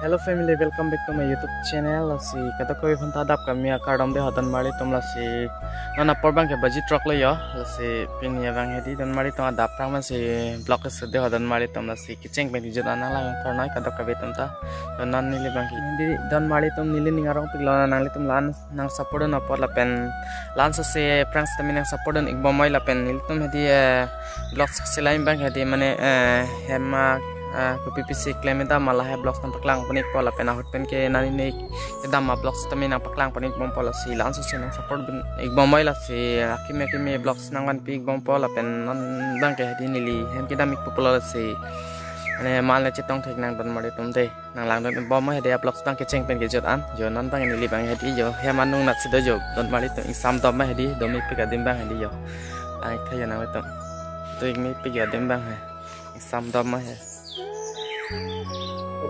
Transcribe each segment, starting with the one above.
Hello family, welcome back to my YouTube channel. Si kata koi phanta dap kami akar domde hodan mari tomla si nana porbang ke baji truck le yo si pin ya bang hedi don mari tong dap prang man si block se de hodan mari tomla si kicheng bang dijot anang lang karnai kata kabe tomta nan nili bang hindi don mari tom nili ningarong piglona nang le tom lan nang support na por la pen lan se prang stami nang support ik bomai la pen nil tom hedi block se lain bang hedi mane hema PPC claim ita malah blocks nampak lang panik pola penahut pen ke nani nek ida ma blocks tami nampak lang panik bom pola si lanso si nang support ik bom la si akime blocks nang wan pig bom pola pen non bang ke di nili hem kita mik popular si ane mal na chitong thek nang don mari tumte nang lang don bom ma dia blocks bang ke cheng pen ke jot an jo non bang nili bang hedi jo hem anung nak sido jo don mari to sam dom ma hedi domi pik adim bang hedi jo ai thaya nang to ik mi pik adim bang he sam dom ma he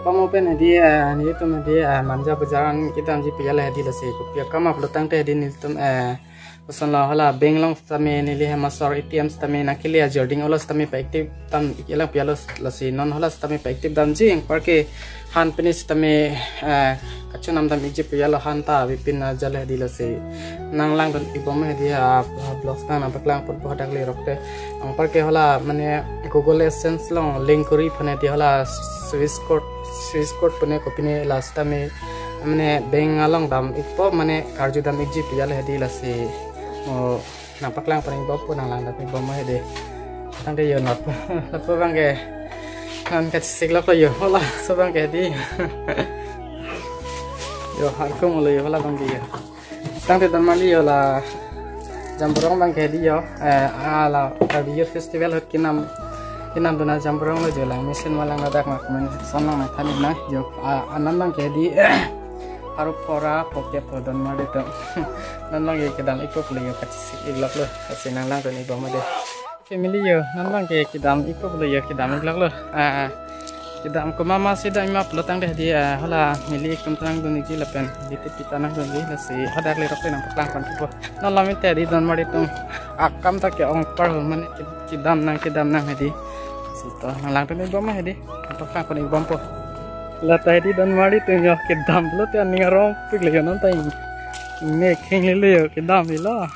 Kamu pen hadi ni tu hadi manja bajaran kita anji piyala hadi lase kupia kama flotang te hadi ni tum pesan lah hala benglong tami ni liha masor ATM tami nakili jording olas tami pa active tam ilang piyala lase non holas tami pa active dam jing parke han penis tami kacunam tam ije piyala han ta bipin jale hadi lase nang lang don ibom hadi blocks na paklang put hadak le rokte ang parke hala mane Google Essence long link kuri phane di hala Swiss code pune kopine last time mane bengalong dam ipo mane karju dam iji piyala hedi lasi mo nampak lang paling bapo nang lang tapi bom hede tang ke yo not lapo bang ke kan ka siglok yo hola so bang ke di yo har ko mo yo hola bang di tang te dan mali yo la jamborong bang ke di yo ala year festival hot kinam dona jamborong lo jolang mesin malang adak mak men sonang na thani na jo anandang ke di haru pora poket don made to nanlang ke kedam ikop le yo kacisi iglak lo kasinang lang don ibama de family yo nanlang ke kedam ikop le yo kedam iglak lo kedam ko mama sida ima plotang de di hala mili ikum tang don iji lapen di pitana don di lasi hadak le rokte nang paklang pan po nanlang te di don made to akam ta ke ong par man kedam nang hedi sito nalang tu ni bom hedi atau kah kau ni bom po latai di dan mari tu nyoh kedam lo tu ani ngarong pig le non tai ne kheng le yo kedam lo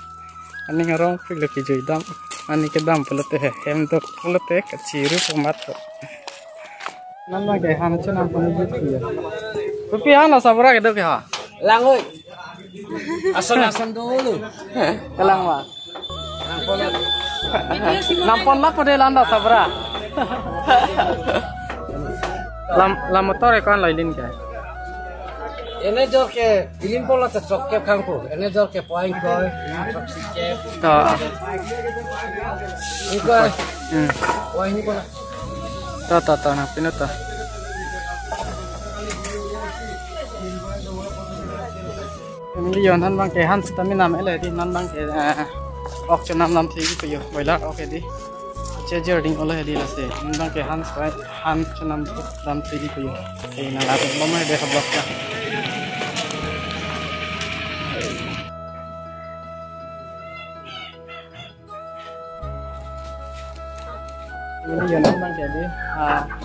ani ngarong pig le ki joi dam ani kedam polo te hem to polo te kaciru pomat to nan ma ke han chana pon ji ya kopi han la sabra ke do ke ha lang oi asan dulu kalang wa nampon lah pada landa sabra lam motor kan lain ke ene jor ke ilin pola ta chok ke khangko ene jor ke point koi chok si ke ta iko point ni pola ta na pinata ini yon han bang ke han stamina me le di nan bang ke ok nam thi ko yo boiler ok di charger ding ola di lase nan bang ke han nam thi ko yo ke na la ko mama de block ka ini yon nan bang ke di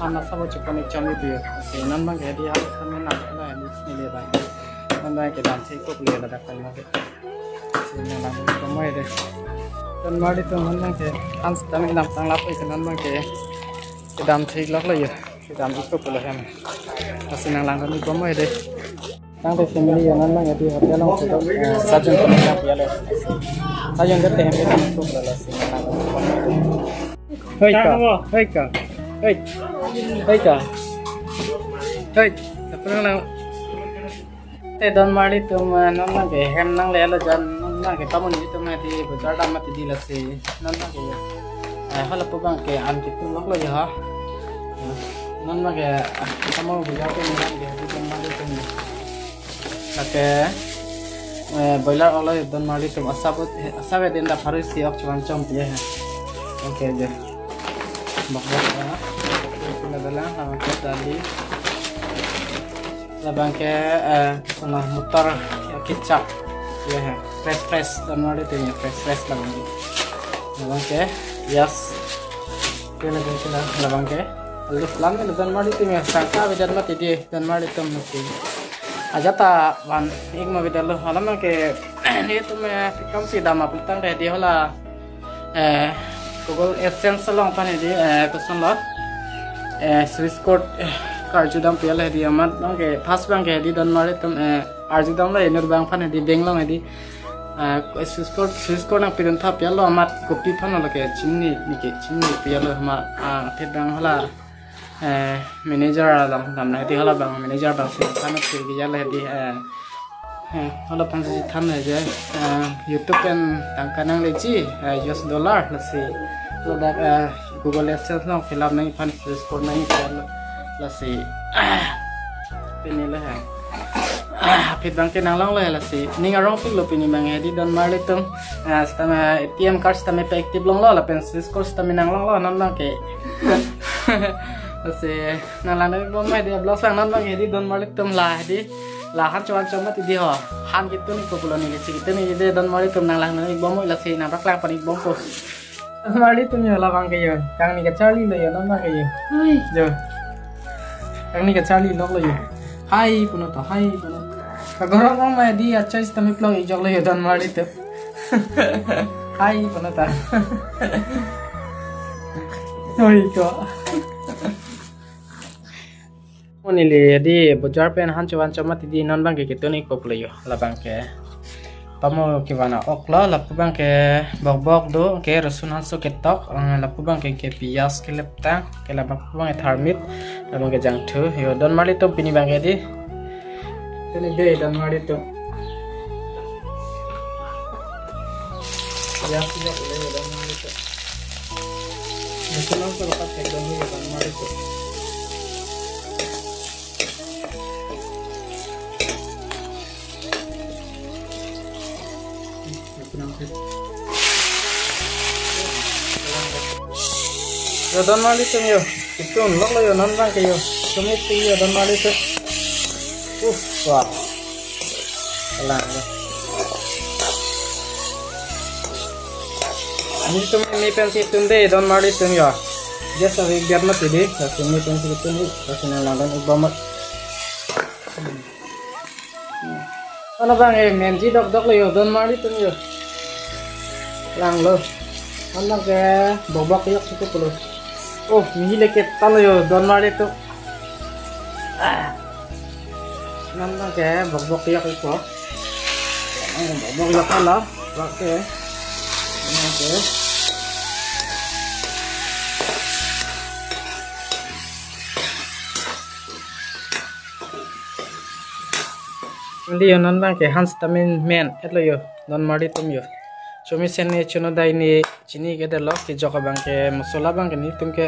ana sabo chikoni chami di se nan bang ke di ha stamina la di ni le bang nan bang ke dan thi ko le la da kan ma de se na la ko mai de dan mari tu nan ke ans tami nam tang lap ke nan bang ke dam thik lok le yo dam ikop pula hem asinang lang ni bom de tang te family nan bang di hotel long se sajon ko na piale sajon de te hem ke nam ikop la sinang lang hei ka tapang lang te dan mari tu nan bang ke hem nang le la jan nan ke tamun itu mah di bazaar damat di lase nan bang ke hala po bang ke an kitu lok lo ya nan bang ke tamu bazaar ke nan ke di dan mari tu kake boiler ola dan mari tu asabe den da pharu si ok chuan chom pie ha oke je bak ya kita dalam sama tadi labang ke sana motor kicap ya fresh dan mari tu ya fresh labang ke yes ke labang ke lu lan ni dan mari tu ya sangka bidan mati di dan mari tu mesti aja ta wan ik ma bidan lu halam ke ni tu me kam si dama putang deh di hola Google AdSense long pan di person lo Swiss code karjudam piala di amat long ke fast bank di dan mari tu arjudam la inur bank pan di bank long di Swiss code nang pidan tha piala amat copy pan lo ke chimni piala ma pedang hola manager alam namna di hola bang manager bang sih kan pergi jalan di hola pansi tham aja YouTube kan tangkanang leci US dollar lasi lo dak Google AdSense lo film nang pan Swiss code nang lasi ini lah Pit bang kenang lang lah lasi ni ngarong pig lo pini bang di don marli tum stama ATM card stama pe active long lo la pen Swiss code stama nang long lo non lang ke lasi nang lang ni bom mai dia blog sang non bang di don marli tum lah di lah han cuan cuma ti di ho han gitu ni popular ni gitu ni di don marli tum nang lang ni bom moi lasi nang rak lang pan bom ko marli tum yo la bang ke yo kang ni ke Charlie lo yo non bang ke yo jo kang ni ke Charlie lo yo hai puno to hai puno kagorong orang mah di aja sistem plong ijok lo dan mari tuh hai puno ta oi kok ini li di bocor pen hancuan cuma di non bang gitu nih kok lo yo la bang ke pamo kibana okla la bang ke bok do ke rasun hanso ketok la bang ke pias ke leptang ke la bang tharmit la bang ke jang thu yo don mari tuh pini bang ke di ini deh dan mari tuh ya sudah boleh dan mari tuh nasional tuh lepas ke dan mari tuh ya dan mari tuh yo itu nolak lo yo non bang ke yo cumi ya dan mari tuh wah, pelan ya. Ini pensi tunde don mari tum ya. Jasa biar mat ini, kasi ini pensi tunde, kasi nalangan ibamat. Ano bang menji dok lo yo don mari tum yo. Lang lo. Ano ke bobok yok situ pulo. Oh, mihi leket talo yo don mari tum. Nanda ke bok yak iko bok yak ala oke oke ndi yo nan bang ke hans tamin men etlo yo non mari tum yo chomi sen ne chono dai ni chini ke delo ke joka bang ke masola bang ke ni tum ke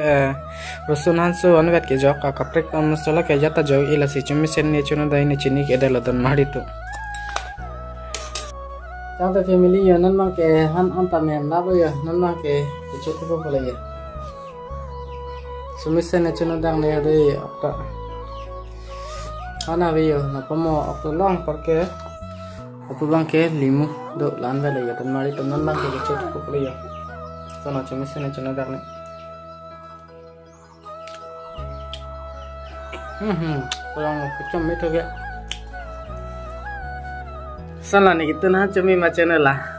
rosun hansu anwet ke joka kaprek masola ke jata jo ila si chomi sen ne chono dai ni chini ke delo don mari tu changta family yo nan bang ke han anta men labo yo nan bang ke choto ko bola yo chomi sen ne chono dang ne de akta ana yo na pomo akto long porque apa bang ke limu do lan vele ya dan mari tenan bang ke chat ko ya sono chemi sene chana darne kurang kecom itu ya sana nih gitu nah cumi macam lah